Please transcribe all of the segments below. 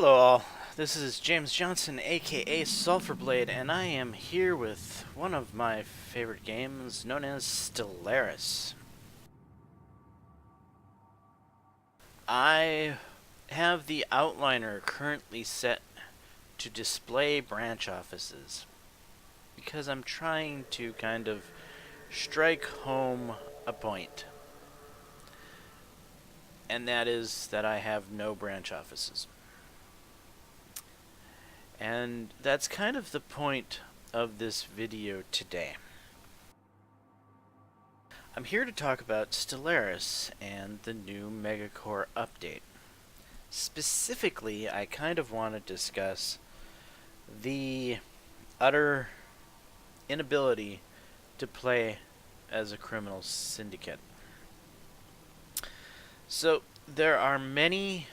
Hello all, this is James Johnson aka Sulfurblade, and I am here with one of my favorite games known as Stellaris. I have the outliner currently set to display branch offices because I'm trying to kind of strike home a point, and that is that I have no branch offices. And that's kind of the point of this video today. I'm here to talk about Stellaris and the new Megacorp update. Specifically, I kind of want to discuss the utter inability to play as a criminal syndicate. So there are many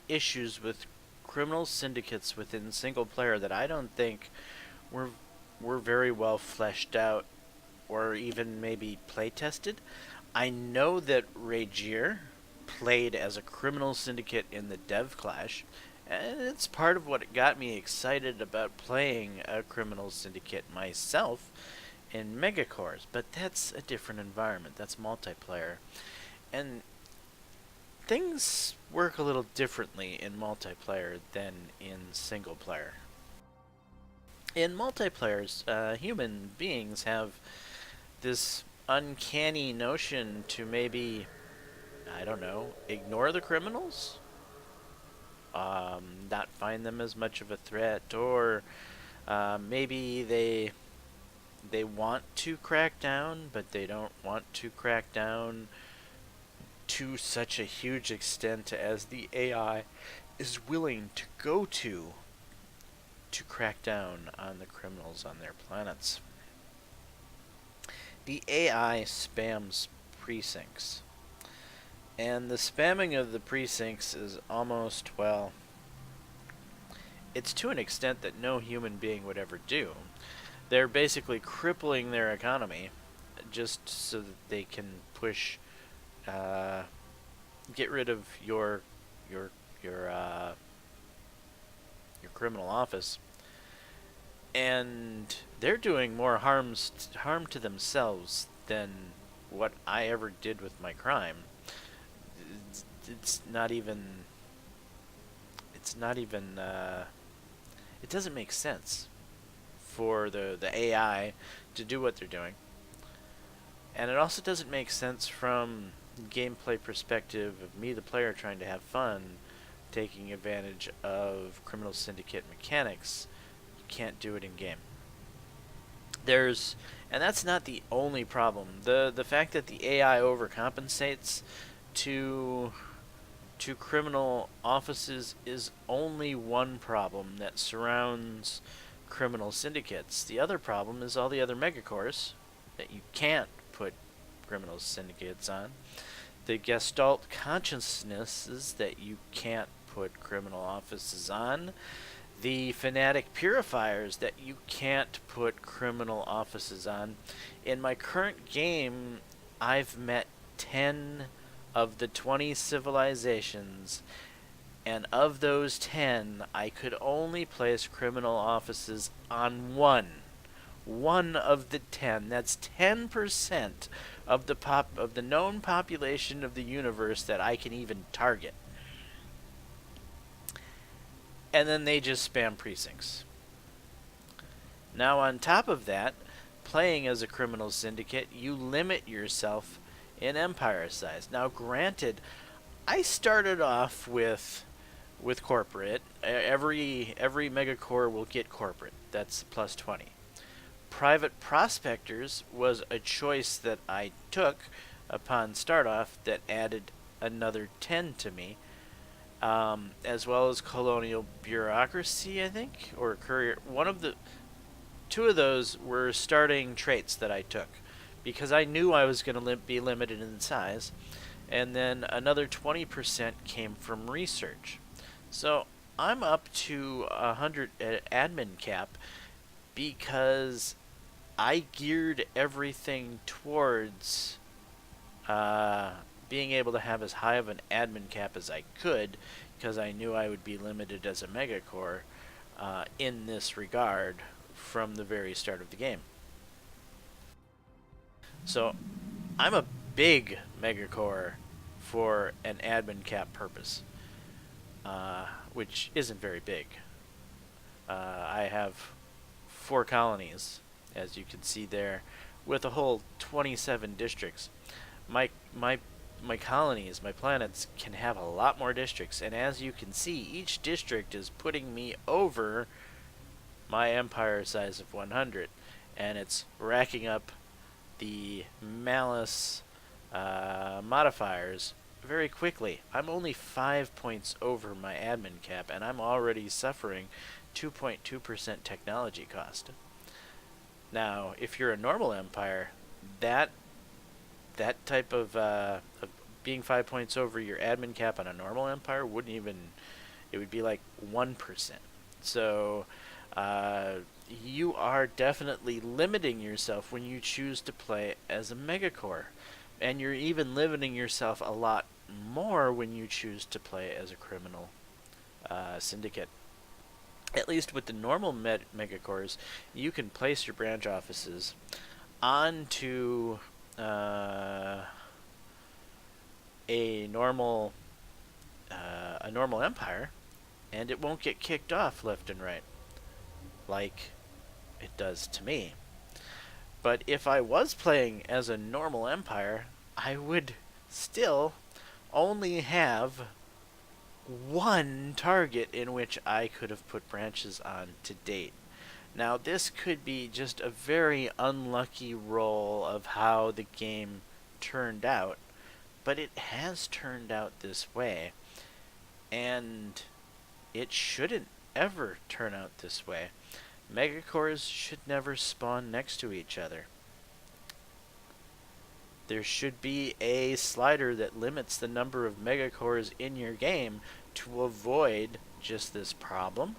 issues with criminal syndicates within single player that I don't think were very well fleshed out or even maybe play tested. I know that Ragier played as a criminal syndicate in the Dev Clash, and it's part of what got me excited about playing a criminal syndicate myself in Megacorps, but that's a different environment. That's multiplayer. And things work a little differently in multiplayer than in single player. In multiplayers, human beings have this uncanny notion to maybe, I don't know, ignore the criminals? Not find them as much of a threat, or maybe they want to crack down, but they don't want to crack down to such a huge extent as the AI is willing to go to crack down on the criminals on their planets. The AI spams precincts, and the spamming of the precincts is almost, well, it's to an extent that no human being would ever do. They're basically crippling their economy just so that they can push get rid of your criminal office, and they're doing more harm to themselves than what I ever did with my crime. It's not even. It doesn't make sense for the AI to do what they're doing, and it also doesn't make sense from gameplay perspective of me, the player, trying to have fun, taking advantage of criminal syndicate mechanics. You can't do it in game. And that's not the only problem. The fact that the AI overcompensates to criminal offices is only one problem that surrounds criminal syndicates. The other problem is all the other megacorps that you can't put criminal syndicates on, the Gestalt consciousnesses that you can't put criminal offices on, the fanatic purifiers that you can't put criminal offices on. In my current game, I've met 10 of the 20 civilizations, and of those 10, I could only place criminal offices on one of the 10. That's 10% of the known population of the universe that I can even target. And then they just spam precincts. Now, on top of that, playing as a criminal syndicate, you limit yourself in empire size. Now, granted, I started off with corporate. Every megacorp will get corporate. That's plus 20. Private prospectors was a choice that I took upon start off that added another 10 to me, as well as colonial bureaucracy, I think, or courier. Two of those were starting traits that I took because I knew I was going to be limited in size, and then another 20% came from research. So I'm up to 100 admin cap because I geared everything towards being able to have as high of an admin cap as I could, because I knew I would be limited as a Megacorp in this regard from the very start of the game. So I'm a big Megacorp for an admin cap purpose, which isn't very big. I have 4 colonies, as you can see there, with a whole 27 districts. My colonies, my planets, can have a lot more districts, and as you can see, each district is putting me over my empire size of 100, and it's racking up the malice modifiers very quickly. I'm only 5 points over my admin cap, and I'm already suffering 2.2% technology cost. Now, if you're a normal empire, that type of being 5 points over your admin cap on a normal empire wouldn't even, it would be like 1%. So you are definitely limiting yourself when you choose to play as a Megacorp, and you're even limiting yourself a lot more when you choose to play as a criminal syndicate. At least with the normal Megacorps, you can place your branch offices onto a normal empire, and it won't get kicked off left and right like it does to me. But if I was playing as a normal empire, I would still only have one target in which I could have put branches on to date. Now, this could be just a very unlucky roll of how the game turned out, but it has turned out this way, and it shouldn't ever turn out this way. Megacorps should never spawn next to each other. There should be a slider that limits the number of Megacorps in your game to avoid just this problem.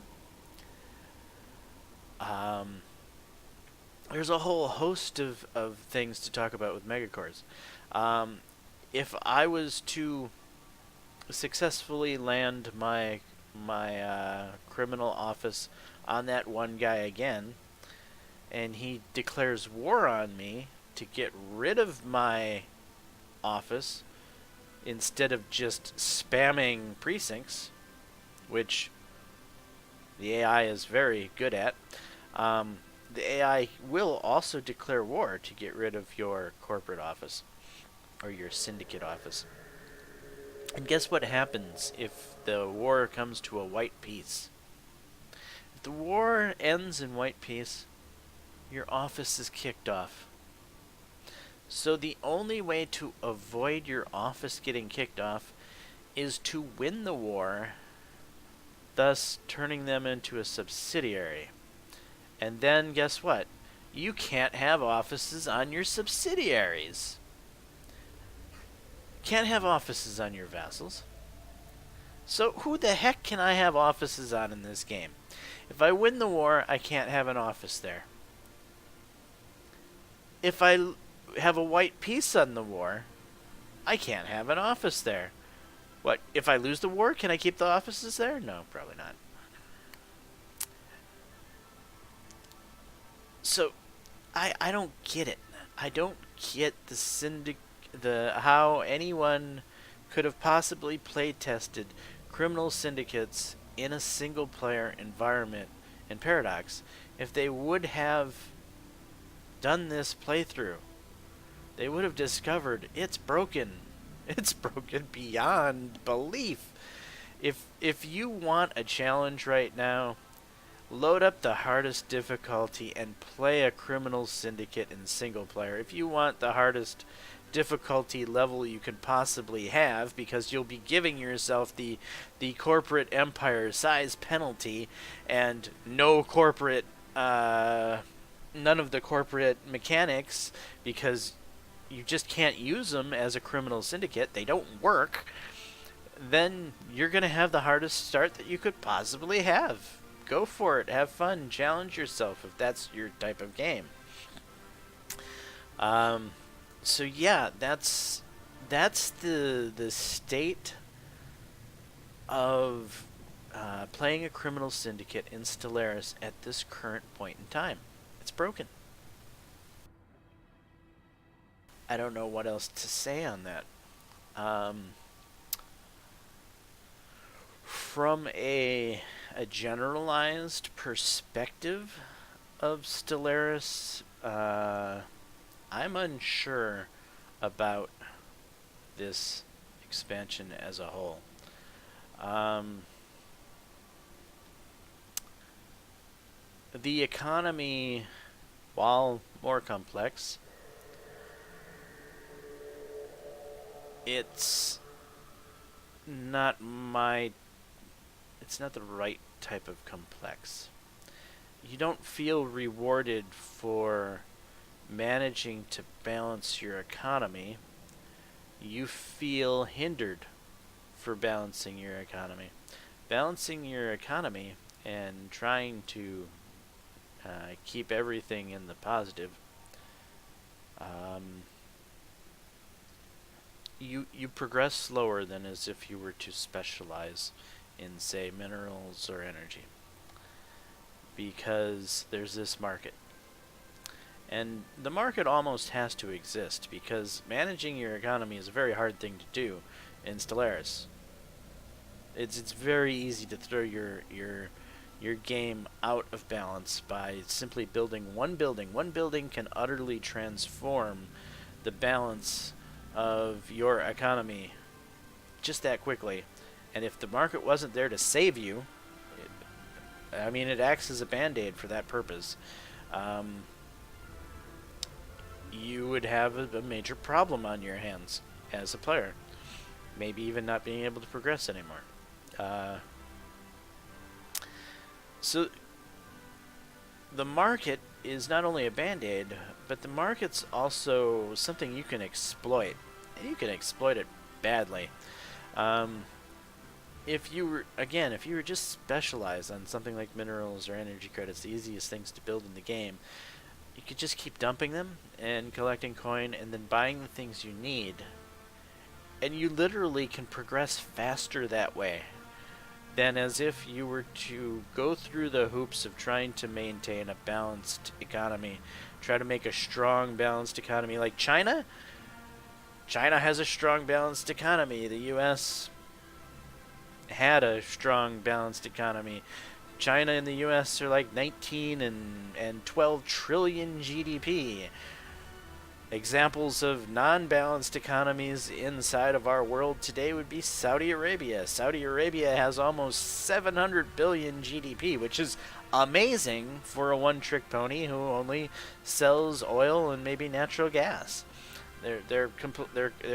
There's a whole host of things to talk about with Megacorps. If I was to successfully land my criminal office on that one guy again, and he declares war on me to get rid of my office instead of just spamming precincts, which the AI is very good at, the AI will also declare war to get rid of your corporate office or your syndicate office. And guess what happens if the war comes to a white peace? If the war ends in white peace, your office is kicked off. So the only way to avoid your office getting kicked off is to win the war, thus turning them into a subsidiary. And then guess what? You can't have offices on your subsidiaries. Can't have offices on your vassals. So who the heck can I have offices on in this game? If I win the war, I can't have an office there. If I have a white peace on the war, I can't have an office there. What, if I lose the war, can I keep the offices there? No, probably not. So, I don't get it. I don't get how anyone could have possibly play tested criminal syndicates in a single player environment in Paradox if they would have done this playthrough. They would have discovered it's broken. It's broken beyond belief. If you want a challenge right now, load up the hardest difficulty and play a criminal syndicate in single player. If you want the hardest difficulty level you can possibly have, because you'll be giving yourself the corporate empire size penalty and no corporate none of the corporate mechanics, because you just can't use them as a criminal syndicate. They don't work. Then you're going to have the hardest start that you could possibly have. Go for it. Have fun. Challenge yourself if that's your type of game. So yeah, that's that's the state of playing a criminal syndicate in Stellaris at this current point in time. It's broken. I don't know what else to say on that. Um, from a generalized perspective of Stellaris, I'm unsure about this expansion as a whole. Um, the economy, while more complex, it's not my it's not the right type of complex. You don't feel rewarded for managing to balance your economy. You feel hindered for balancing your economy. Balancing your economy and trying to keep everything in the positive. Um, you progress slower than as if you were to specialize in, say, minerals or energy, because there's this market. And the market almost has to exist because managing your economy is a very hard thing to do in Stellaris. It's very easy to throw your game out of balance by simply building one building. One building can utterly transform the balance of your economy just that quickly. And if the market wasn't there to save you, it acts as a band-aid for that purpose. Um, you would have a major problem on your hands as a player. Maybe even not being able to progress anymore. So the market is not only a band-aid, but the market's also something you can exploit. And you can exploit it badly. If you were just specialized on something like minerals or energy credits, the easiest things to build in the game, you could just keep dumping them and collecting coin and then buying the things you need. And you literally can progress faster that way than as if you were to go through the hoops of trying to maintain a balanced economy, try to make a strong, balanced economy like China. China has a strong, balanced economy. The U.S. had a strong, balanced economy. China and the U.S. are like 19 and 12 trillion GDP. Examples of non-balanced economies inside of our world today would be Saudi Arabia. Saudi Arabia has almost 700 billion GDP, which is amazing for a one-trick pony who only sells oil and maybe natural gas. Their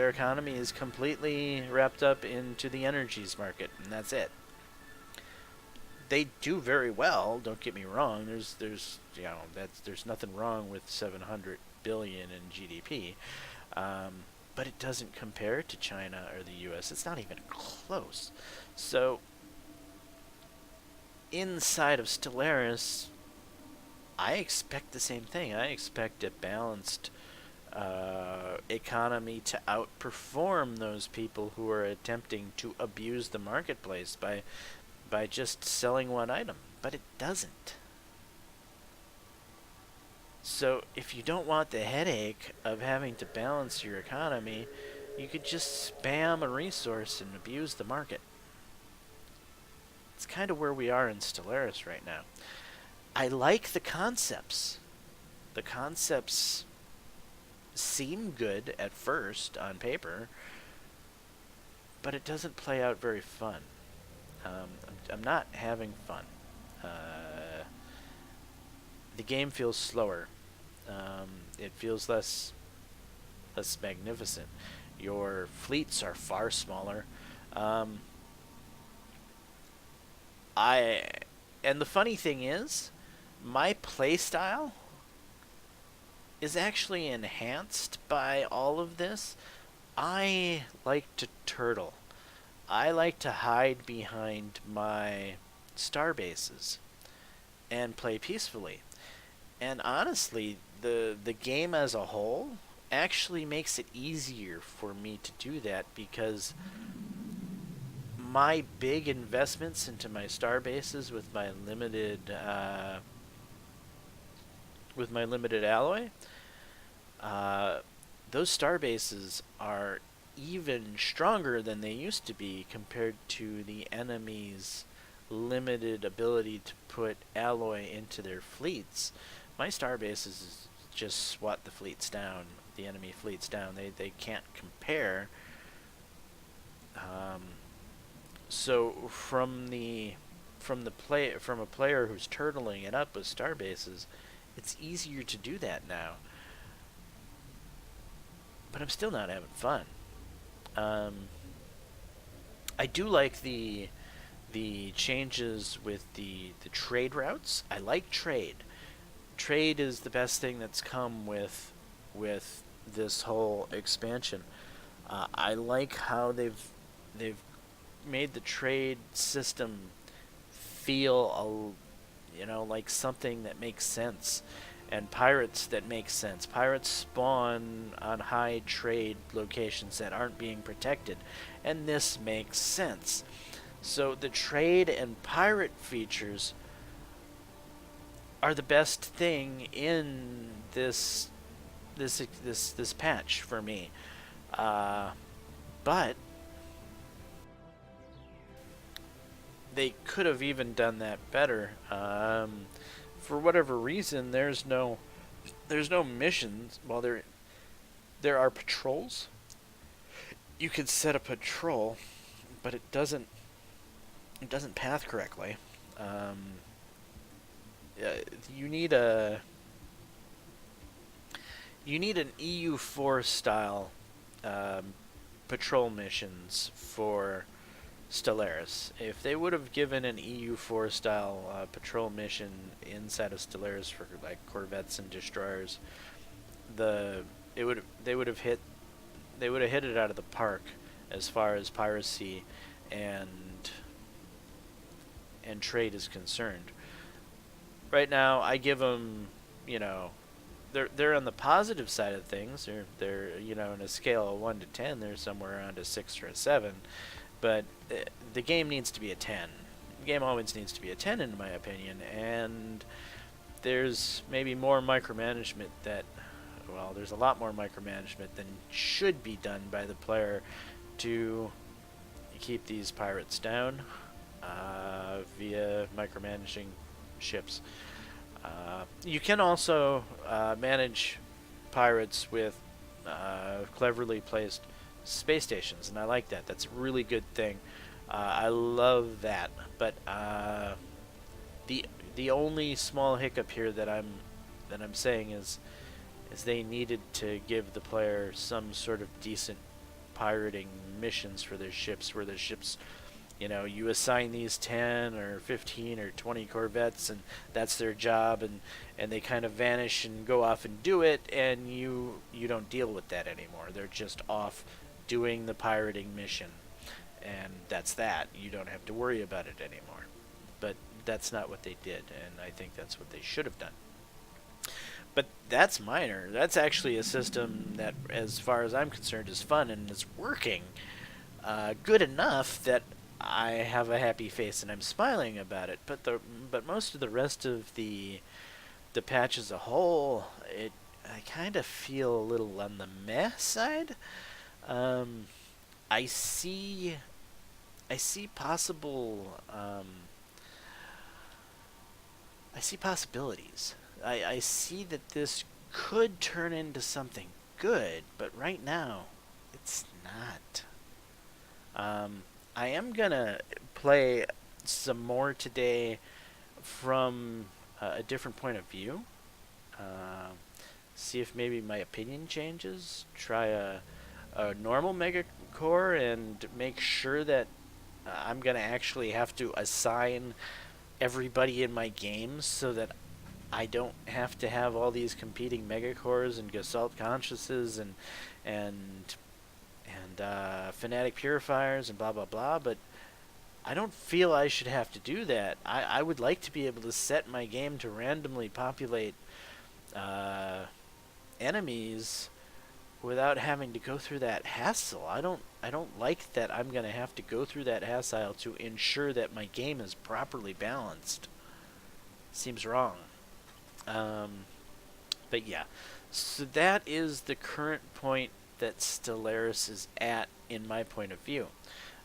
economy is completely wrapped up into the energies market, and that's it. They do very well. Don't get me wrong. There's nothing wrong with 700 billion in GDP, but it doesn't compare to China or the U.S. It's not even close. So inside of Stellaris, I expect the same thing. I expect a balanced economy to outperform those people who are attempting to abuse the marketplace by just selling one item, but it doesn't. So if you don't want the headache of having to balance your economy, you could just spam a resource and abuse the market. It's kind of where we are in Stellaris right now. I like the concepts. The concepts seem good at first on paper, but it doesn't play out very fun. I'm not having fun. The game feels slower. It feels less magnificent. Your fleets are far smaller. And the funny thing is, my playstyle is actually enhanced by all of this. I like to turtle. I like to hide behind my star bases and play peacefully. And honestly, the game as a whole actually makes it easier for me to do that, because my big investments into my star bases with my limited alloy, uh, those star bases are even stronger than they used to be compared to the enemy's limited ability to put alloy into their fleets. My star bases just swat the fleets down, the enemy fleets down. They can't compare. Um, so from a player who's turtling it up with star bases, it's easier to do that now. But I'm still not having fun. Um, I do like the changes with the trade routes. I like trade. Trade is the best thing that's come with this whole expansion. I like how they've made the trade system feel like something that makes sense, and pirates that make sense. Pirates spawn on high trade locations that aren't being protected, and this makes sense. So the trade and pirate features are the best thing in this patch for me. But they could have even done that better. For whatever reason, there's no missions. Well, there are patrols. You could set a patrol, but it doesn't path correctly. You need an EU4 style patrol missions for Stellaris. If they would have given an EU4 style patrol mission inside of Stellaris for like corvettes and destroyers, they would have hit it out of the park as far as piracy and trade is concerned. Right now, I give them, they're on the positive side of things. They're on a scale of 1 to 10, they're somewhere around a 6 or a 7. But the game needs to be a 10. The game always needs to be a 10, in my opinion. And there's maybe more micromanagement there's a lot more micromanagement than should be done by the player to keep these pirates down via micromanaging ships. You can also manage pirates with cleverly placed space stations, and I like that. That's a really good thing. I love that. But the only small hiccup here that I'm saying is they needed to give the player some sort of decent pirating missions for their ships, where their ships, you assign these 10 or 15 or 20 corvettes, and that's their job, and they kind of vanish and go off and do it, and you don't deal with that anymore. They're just off doing the pirating mission, and that's that. You don't have to worry about it anymore. But that's not what they did, and I think that's what they should have done. But that's minor. That's actually a system that, as far as I'm concerned, is fun and is working good enough that I have a happy face and I'm smiling about it. But most of the rest of the patch as a whole, I kind of feel a little on the meh side. I see possible. I see possibilities. I see that this could turn into something good, but right now, it's not. I am gonna play some more today from a different point of view. See if maybe my opinion changes. Try a normal Megacorp and make sure that I'm gonna actually have to assign everybody in my games so that I don't have to have all these competing Megacorps and Gestalt Consciouses and Fanatic Purifiers and blah blah blah, but I don't feel I should have to do that. I would like to be able to set my game to randomly populate enemies without having to go through that hassle. I don't like that I'm going to have to go through that hassle to ensure that my game is properly balanced. Seems wrong. But yeah, so that is the current point that Stellaris is at in my point of view.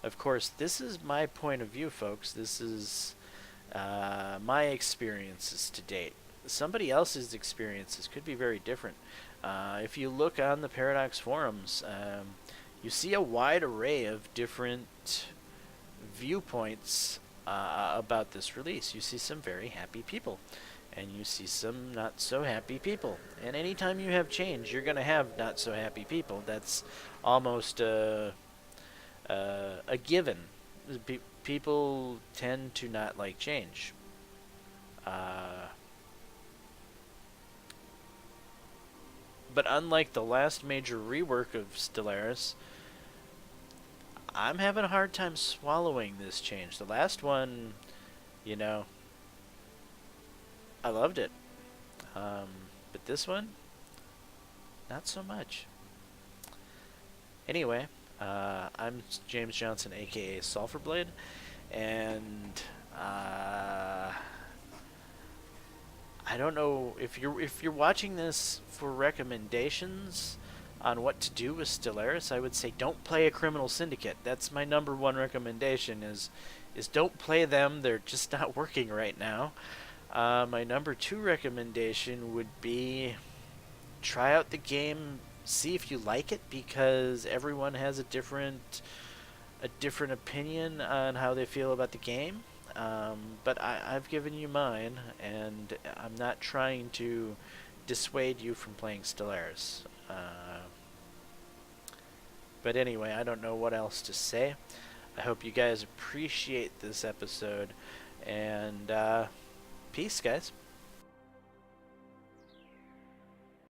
Of course, this is my point of view, folks. This is my experiences to date. Somebody else's experiences could be very different. If you look on the Paradox forums, you see a wide array of different viewpoints about this release. You see some very happy people, and you see some not so happy people. And anytime you have change, you're going to have not so happy people. That's almost a given. People tend to not like change. But unlike the last major rework of Stellaris, I'm having a hard time swallowing this change. The last one, you know, I loved it. But this one, not so much. Anyway, I'm James Johnson, aka Sulfurblade, and I don't know if you're watching this for recommendations on what to do with Stellaris. I would say don't play a Criminal Syndicate. That's my number one recommendation. Is don't play them. They're just not working right now. My number two recommendation would be try out the game, see if you like it, because everyone has a different opinion on how they feel about the game. But I've given you mine, and I'm not trying to dissuade you from playing Stellaris. But anyway, I don't know what else to say. I hope you guys appreciate this episode, and peace, guys.